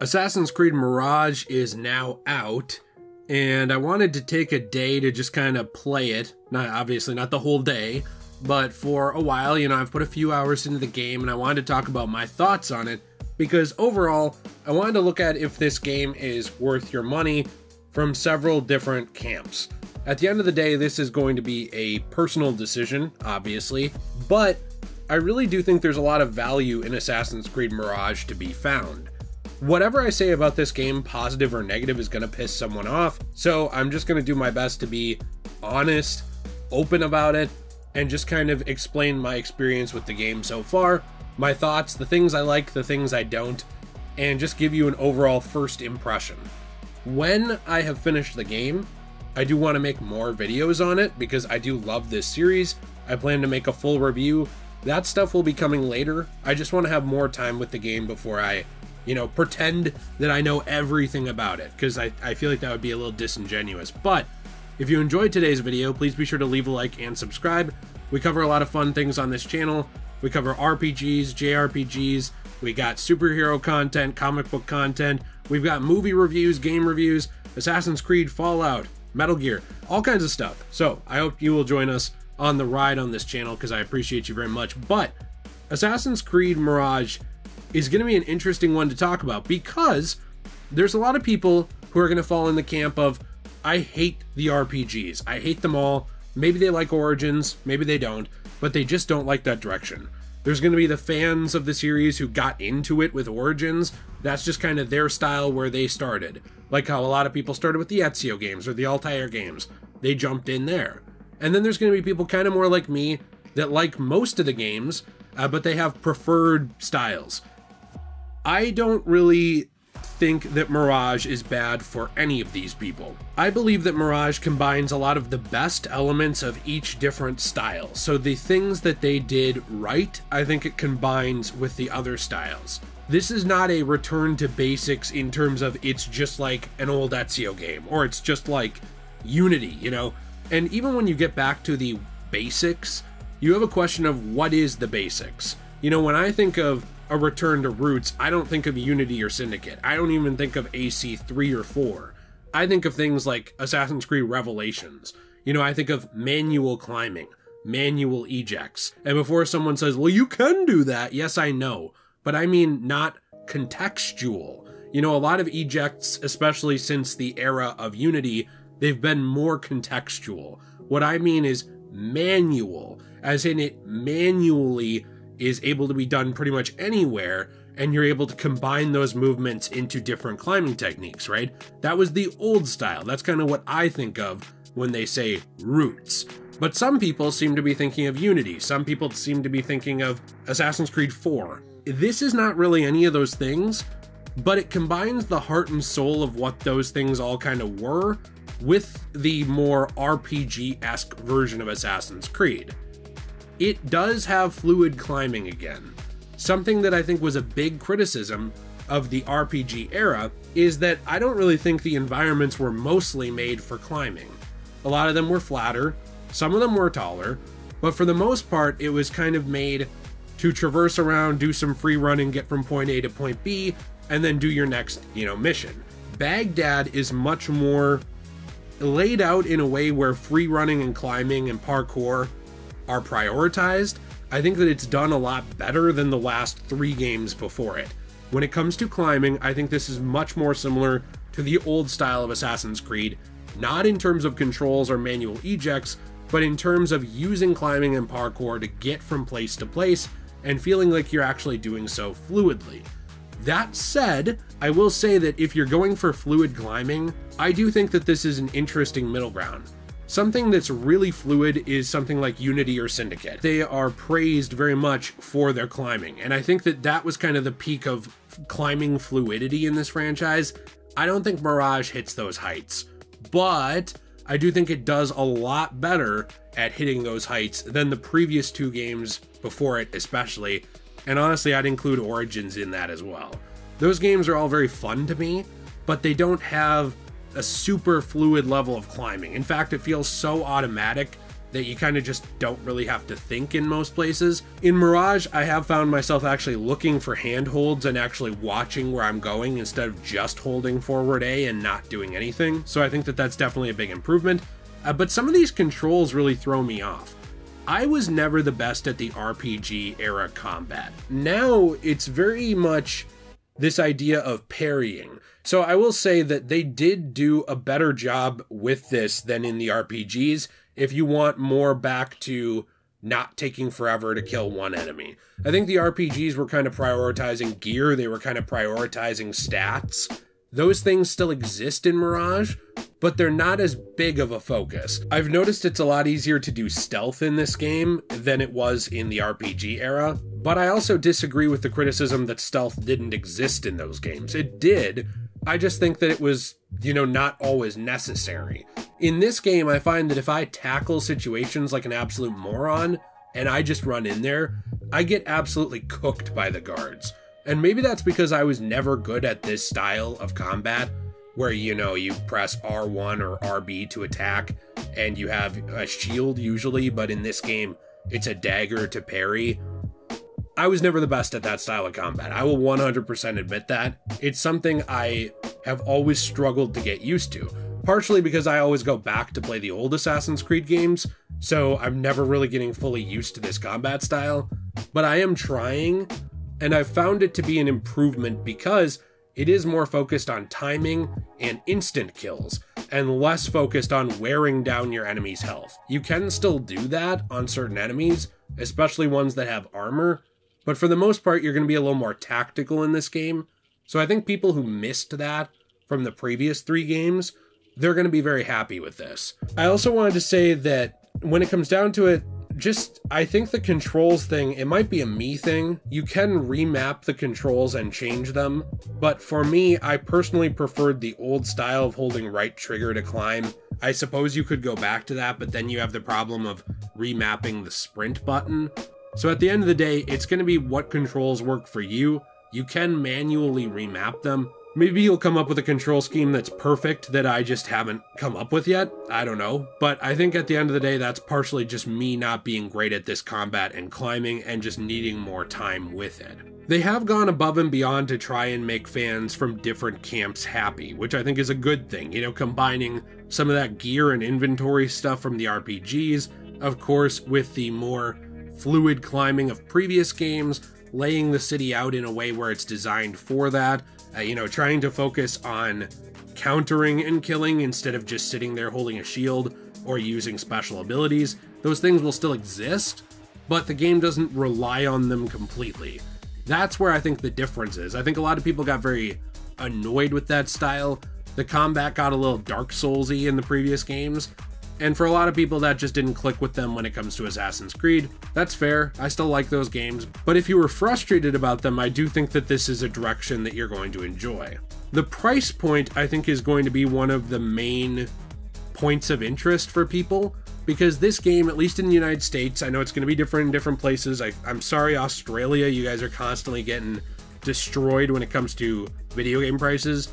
Assassin's Creed Mirage is now out, and I wanted to take a day to just kind of play it. Obviously not the whole day, but for a while, I've put a few hours into the game, and I wanted to talk about my thoughts on it, because overall, I wanted to look at if this game is worth your money from several different camps. At the end of the day, this is going to be a personal decision, obviously, but I really do think there's a lot of value in Assassin's Creed Mirage to be found. Whatever I say about this game, positive or negative, is going to piss someone off, so I'm just going to do my best to be honest, open about it, and just kind of explain my experience with the game so far, my thoughts, the things I like, the things I don't, and just give you an overall first impression. When I have finished the game, I do want to make more videos on it because I do love this series. I plan to make a full review. That stuff will be coming later. I just want to have more time with the game before I pretend that I know everything about it, because I feel like that would be a little disingenuous. But if you enjoyed today's video, please be sure to leave a like and subscribe. We cover a lot of fun things on this channel. We cover RPGs, JRPGs, we got superhero content, comic book content, we've got movie reviews, game reviews, Assassin's Creed, Fallout, Metal Gear, all kinds of stuff. So I hope you will join us on the ride on this channel, because I appreciate you very much. But Assassin's Creed Mirage is going to be an interesting one to talk about, because there's a lot of people who are going to fall in the camp of, I hate the RPGs. I hate them all. Maybe they like Origins, maybe they don't, but they just don't like that direction. There's going to be the fans of the series who got into it with Origins. That's just kind of their style where they started. Like how a lot of people started with the Ezio games or the Altair games. They jumped in there. And then there's going to be people kind of more like me that like most of the games, but they have preferred styles. I don't really think that Mirage is bad for any of these people. I believe that Mirage combines a lot of the best elements of each different style. So the things that they did right, I think it combines with the other styles. This is not a return to basics in terms of it's just like an old Ezio game, or it's just like Unity, And even when you get back to the basics, you have a question of what is the basics? When I think of a return to roots, I don't think of Unity or Syndicate. I don't even think of AC 3 or 4. I think of things like Assassin's Creed Revelations. I think of manual climbing, manual ejects. And before someone says, well, you can do that. Yes, I know. But I mean not contextual. A lot of ejects, especially since the era of Unity, they've been more contextual. What I mean is manual, as in it manually is able to be done pretty much anywhere, and you're able to combine those movements into different climbing techniques, right? That was the old style. That's kind of what I think of when they say roots. But some people seem to be thinking of Unity. Some people seem to be thinking of Assassin's Creed 4. This is not really any of those things, but it combines the heart and soul of what those things all kind of were with the more RPG-esque version of Assassin's Creed. It does have fluid climbing again. Something that I think was a big criticism of the RPG era is that I don't really think the environments were mostly made for climbing. A lot of them were flatter, some of them were taller, but for the most part it was kind of made to traverse around, do some free running, get from point A to point B, and then do your next, mission. Baghdad is much more laid out in a way where free running and climbing and parkour are prioritized. I think that it's done a lot better than the last 3 games before it. When it comes to climbing, I think this is much more similar to the old style of Assassin's Creed, not in terms of controls or manual ejects, but in terms of using climbing and parkour to get from place to place and feeling like you're actually doing so fluidly. That said, I will say that if you're going for fluid climbing, I do think that this is an interesting middle ground. Something that's really fluid is something like Unity or Syndicate. They are praised very much for their climbing, and I think that that was kind of the peak of climbing fluidity in this franchise. I don't think Mirage hits those heights, but I do think it does a lot better at hitting those heights than the previous 2 games before it especially, and honestly I'd include Origins in that as well. Those games are all very fun to me, but they don't have a super fluid level of climbing. In fact, it feels so automatic that you kind of just don't really have to think in most places. In Mirage, I have found myself actually looking for handholds and actually watching where I'm going instead of just holding forward A and not doing anything. So I think that that's definitely a big improvement. But some of these controls really throw me off. I was never the best at the RPG era combat. Now it's very much this idea of parrying. So I will say that they did do a better job with this than in the RPGs if you want more back to not taking forever to kill one enemy. I think the RPGs were kind of prioritizing gear, they were kind of prioritizing stats. Those things still exist in Mirage, but they're not as big of a focus. I've noticed it's a lot easier to do stealth in this game than it was in the RPG era, but I also disagree with the criticism that stealth didn't exist in those games. It did, I just think that it was, not always necessary. In this game, I find that if I tackle situations like an absolute moron, and I just run in there, I get absolutely cooked by the guards. And maybe that's because I was never good at this style of combat, where, you press R1 or RB to attack, and you have a shield usually, but in this game, it's a dagger to parry. I was never the best at that style of combat. I will 100% admit that. It's something I have always struggled to get used to, partially because I always go back to play the old Assassin's Creed games, so I'm never really getting fully used to this combat style, but I am trying, and I've found it to be an improvement because it is more focused on timing and instant kills, and less focused on wearing down your enemy's health. You can still do that on certain enemies, especially ones that have armor, but for the most part, you're going to be a little more tactical in this game. So I think people who missed that from the previous 3 games, they're going to be very happy with this. I also wanted to say that when it comes down to it, I think the controls thing, it might be a me thing. You can remap the controls and change them, but for me, I personally preferred the old style of holding right trigger to climb. I suppose you could go back to that, but then you have the problem of remapping the sprint button. So at the end of the day, it's going to be what controls work for you. You can manually remap them. Maybe you'll come up with a control scheme that's perfect that I just haven't come up with yet. I don't know. But I think at the end of the day, that's partially just me not being great at this combat and climbing and just needing more time with it. They have gone above and beyond to try and make fans from different camps happy, which I think is a good thing. Combining some of that gear and inventory stuff from the RPGs, of course, with the more fluid climbing of previous games, laying the city out in a way where it's designed for that, trying to focus on countering and killing instead of just sitting there holding a shield or using special abilities. Those things will still exist, but the game doesn't rely on them completely. That's where I think the difference is. I think a lot of people got very annoyed with that style. The combat got a little Dark Souls-y in the previous games, and for a lot of people that just didn't click with them when it comes to Assassin's Creed. That's fair, I still like those games, but if you were frustrated about them, I do think that this is a direction that you're going to enjoy. The price point, I think, is going to be one of the main points of interest for people, because this game, at least in the United States, I know it's going to be different in different places. I'm sorry, Australia, you guys are constantly getting destroyed when it comes to video game prices,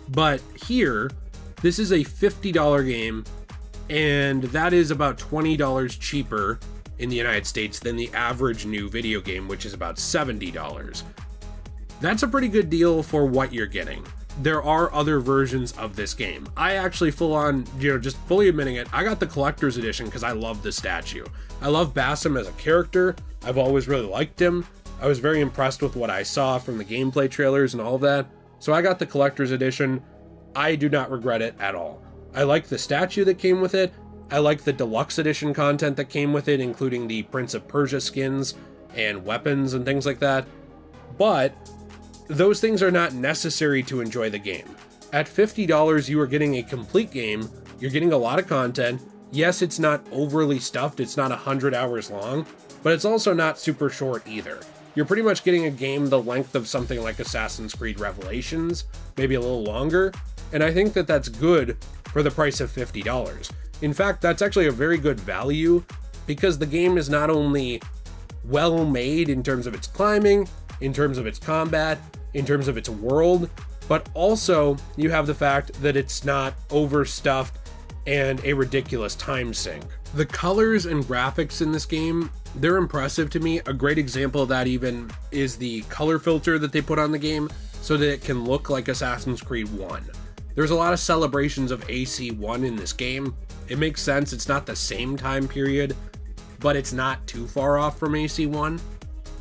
but here, this is a $50 game, and that is about $20 cheaper in the United States than the average new video game, which is about $70. That's a pretty good deal for what you're getting. There are other versions of this game. I actually just fully admitting it, I got the collector's edition because I love the statue. I love Bassam as a character. I've always really liked him. I was very impressed with what I saw from the gameplay trailers and all of that. So I got the collector's edition. I do not regret it at all. I like the statue that came with it. I like the deluxe edition content that came with it, including the Prince of Persia skins and weapons and things like that. But those things are not necessary to enjoy the game. At $50, you are getting a complete game. You're getting a lot of content. Yes, it's not overly stuffed. It's not 100 hours long, but it's also not super short either. You're pretty much getting a game the length of something like Assassin's Creed Revelations, maybe a little longer. And I think that that's good for the price of $50. In fact, that's actually a very good value because the game is not only well made in terms of its climbing, in terms of its combat, in terms of its world, but also you have the fact that it's not overstuffed and a ridiculous time sink. The colors and graphics in this game, they're impressive to me. A great example of that even is the color filter that they put on the game so that it can look like Assassin's Creed 1. There's a lot of celebrations of AC1 in this game. It makes sense, it's not the same time period, but it's not too far off from AC1.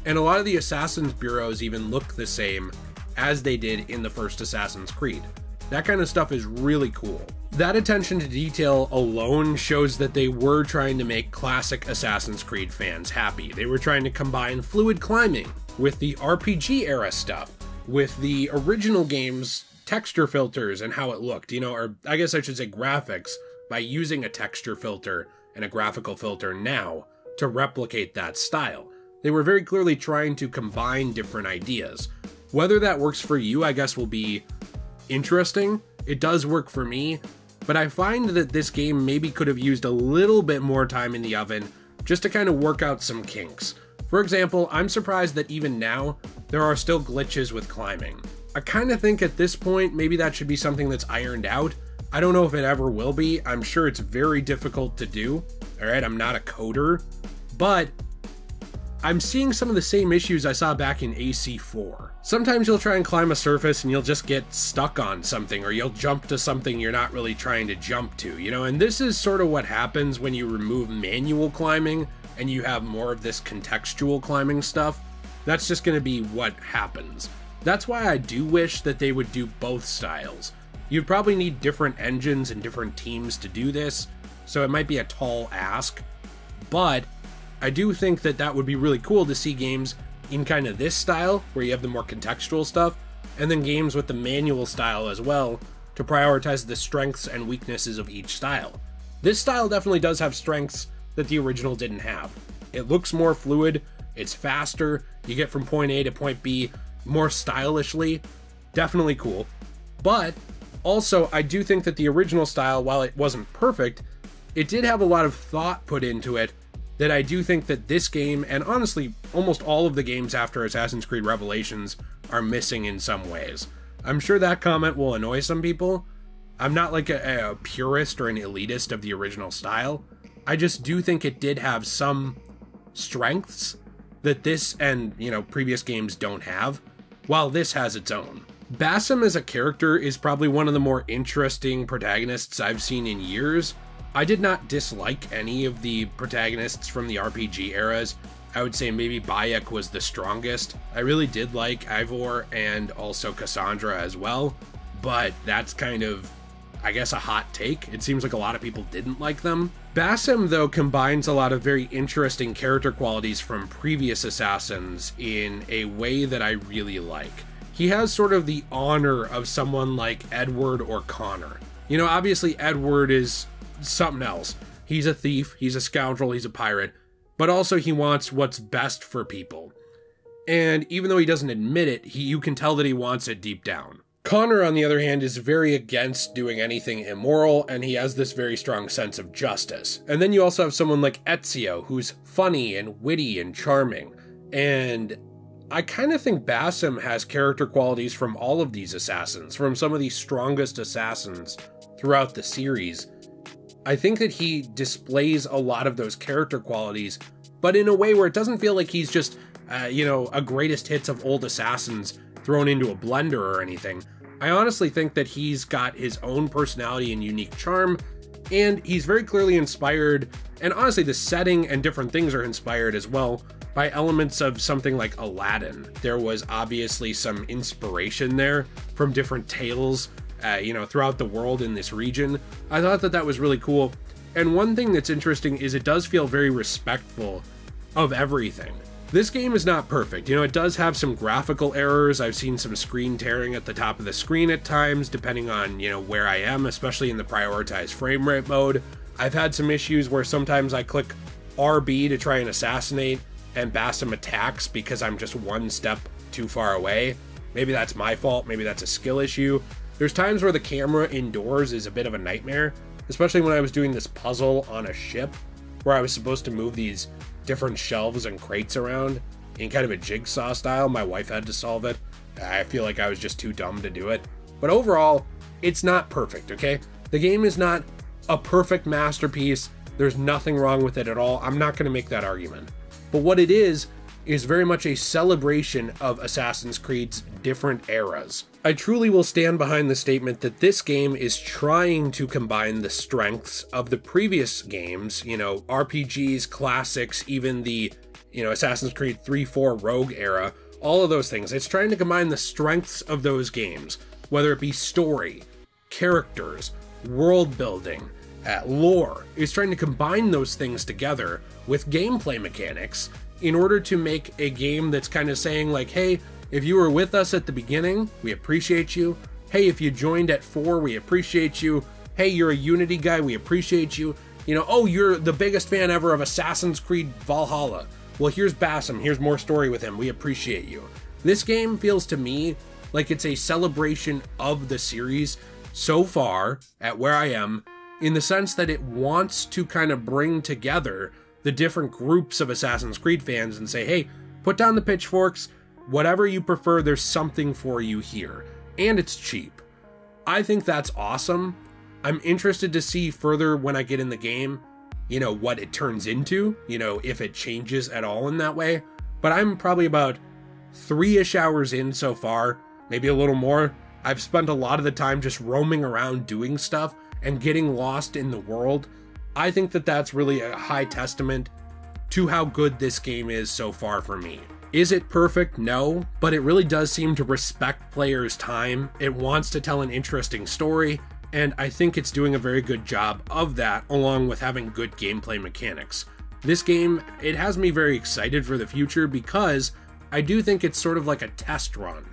And a lot of the Assassin's bureaus even look the same as they did in the first Assassin's Creed. That kind of stuff is really cool. That attention to detail alone shows that they were trying to make classic Assassin's Creed fans happy. They were trying to combine fluid climbing with the RPG era stuff, with the original game's texture filters and how it looked, or I guess I should say graphics, by using a texture filter and a graphical filter now to replicate that style. They were very clearly trying to combine different ideas. Whether that works for you, I guess, will be interesting. It does work for me, but I find that this game maybe could have used a little bit more time in the oven just to kind of work out some kinks. For example, I'm surprised that even now, there are still glitches with climbing. I kind of think at this point, maybe that should be something that's ironed out. I don't know if it ever will be. I'm sure it's very difficult to do. All right, I'm not a coder, but I'm seeing some of the same issues I saw back in AC4. Sometimes you'll try and climb a surface and you'll just get stuck on something, or you'll jump to something you're not really trying to jump to, and this is sort of what happens when you remove manual climbing and you have more of this contextual climbing stuff. That's just going to be what happens. That's why I do wish that they would do both styles. You'd probably need different engines and different teams to do this, so it might be a tall ask, but I do think that that would be really cool to see games in kind of this style, where you have the more contextual stuff, and then games with the manual style as well, to prioritize the strengths and weaknesses of each style. This style definitely does have strengths that the original didn't have. It looks more fluid, it's faster, you get from point A to point B more stylishly, definitely cool. But also, I do think that the original style, while it wasn't perfect, it did have a lot of thought put into it that I do think that this game, and honestly almost all of the games after Assassin's Creed Revelations, are missing in some ways. I'm sure that comment will annoy some people. I'm not like a purist or an elitist of the original style. I just do think it did have some strengths that this and, previous games don't have, while this has its own. Basim as a character is probably one of the more interesting protagonists I've seen in years. I did not dislike any of the protagonists from the RPG eras. I would say maybe Bayek was the strongest. I really did like Ivor and also Cassandra as well, but that's kind of, I guess, a hot take. It seems like a lot of people didn't like them. Basim, though, combines a lot of very interesting character qualities from previous Assassins in a way that I really like. He has sort of the honor of someone like Edward or Connor. Obviously Edward is something else. He's a thief, he's a scoundrel, he's a pirate, but also he wants what's best for people. And even though he doesn't admit it, you can tell that he wants it deep down. Connor, on the other hand, is very against doing anything immoral, and he has this very strong sense of justice. And then you also have someone like Ezio, who's funny and witty and charming. And I kind of think Basim has character qualities from all of these assassins, from some of the strongest assassins throughout the series. I think that he displays a lot of those character qualities, but in a way where it doesn't feel like he's just, a greatest hits of old assassins thrown into a blender or anything. I honestly think that he's got his own personality and unique charm, and he's very clearly inspired, and honestly the setting and different things are inspired as well by elements of something like Aladdin. There was obviously some inspiration there from different tales throughout the world in this region. I thought that that was really cool. And one thing that's interesting is it does feel very respectful of everything. This game is not perfect. It does have some graphical errors. I've seen some screen tearing at the top of the screen at times, depending on, where I am, especially in the prioritized frame rate mode. I've had some issues where sometimes I click RB to try and assassinate, and Basim attacks because I'm just one step too far away. Maybe that's my fault, maybe that's a skill issue. There's times where the camera indoors is a bit of a nightmare, especially when I was doing this puzzle on a ship, where I was supposed to move these different shelves and crates around in kind of a jigsaw style. My wife had to solve it. I feel like I was just too dumb to do it. But overall, it's not perfect, okay? The game is not a perfect masterpiece. There's nothing wrong with it at all. I'm not going to make that argument. But what it is very much a celebration of Assassin's Creed's different eras. I truly will stand behind the statement that this game is trying to combine the strengths of the previous games, you know, RPGs, classics, even the, you know, Assassin's Creed 3, 4, Rogue era, all of those things. It's trying to combine the strengths of those games, whether it be story, characters, world building, lore. It's trying to combine those things together with gameplay mechanics in order to make a game that's kind of saying like, hey, if you were with us at the beginning, we appreciate you. Hey, if you joined at 4, we appreciate you. Hey, you're a Unity guy, we appreciate you. You know, oh, you're the biggest fan ever of Assassin's Creed Valhalla. Well, here's Basim, here's more story with him, we appreciate you. This game feels to me like it's a celebration of the series so far at where I am, in the sense that it wants to kind of bring together the different groups of Assassin's Creed fans and say, hey, put down the pitchforks, whatever you prefer, there's something for you here. And it's cheap. I think that's awesome. I'm interested to see further when I get in the game, you know, what it turns into, you know, if it changes at all in that way. But I'm probably about 3-ish hours in so far, maybe a little more. I've spent a lot of the time just roaming around doing stuff and getting lost in the world. I think that that's really a high testament to how good this game is so far for me. Is it perfect? No, but it really does seem to respect players' time. It wants to tell an interesting story, and I think it's doing a very good job of that, along with having good gameplay mechanics. This game, it has me very excited for the future because I do think it's sort of like a test run.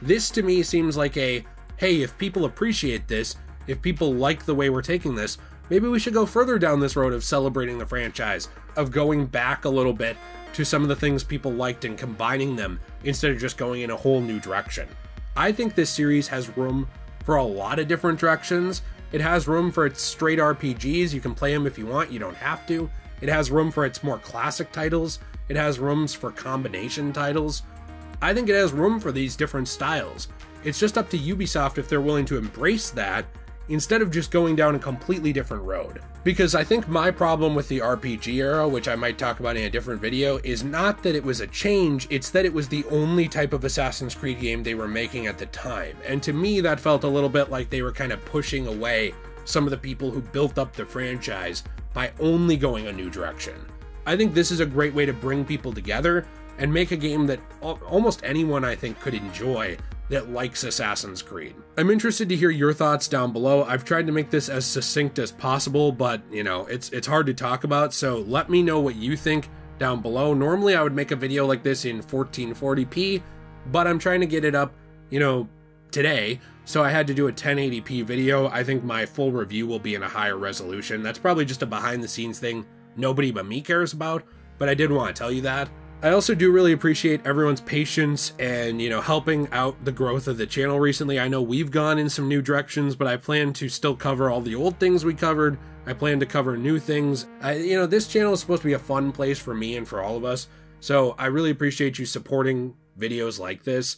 This to me seems like a, hey, if people appreciate this, if people like the way we're taking this, maybe we should go further down this road of celebrating the franchise, of going back a little bit to some of the things people liked and combining them instead of just going in a whole new direction. I think this series has room for a lot of different directions. It has room for its straight RPGs. You can play them if you want, you don't have to. It has room for its more classic titles. It has rooms for combination titles. I think it has room for these different styles. It's just up to Ubisoft if they're willing to embrace that instead of just going down a completely different road. Because I think my problem with the RPG era, which I might talk about in a different video, is not that it was a change, it's that it was the only type of Assassin's Creed game they were making at the time. And to me, that felt a little bit like they were kind of pushing away some of the people who built up the franchise by only going a new direction. I think this is a great way to bring people together and make a game that almost anyone I think could enjoy that likes Assassin's Creed. I'm interested to hear your thoughts down below. I've tried to make this as succinct as possible, but you know, it's hard to talk about, so let me know what you think down below. Normally I would make a video like this in 1440p, but I'm trying to get it up, you know, today, so I had to do a 1080p video. I think my full review will be in a higher resolution. That's probably just a behind the scenes thing nobody but me cares about, but I did want to tell you that. I also do really appreciate everyone's patience and, you know, helping out the growth of the channel recently. I know we've gone in some new directions, but I plan to still cover all the old things we covered. I plan to cover new things. You know, this channel is supposed to be a fun place for me and for all of us, so I really appreciate you supporting videos like this.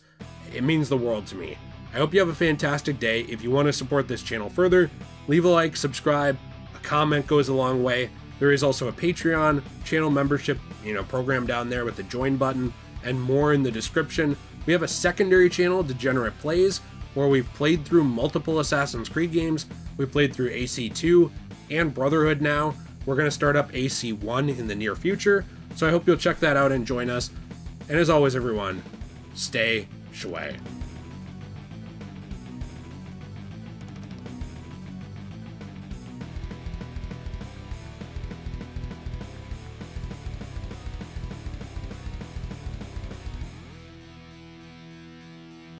It means the world to me. I hope you have a fantastic day. If you want to support this channel further, leave a like, subscribe, a comment goes a long way. There is also a Patreon channel membership, you know, program down there with the join button and more in the description. We have a secondary channel, Degenerate Plays, where we've played through multiple Assassin's Creed games. We played through AC2 and Brotherhood now. We're going to start up AC1 in the near future, so I hope you'll check that out and join us. And as always, everyone, stay shui.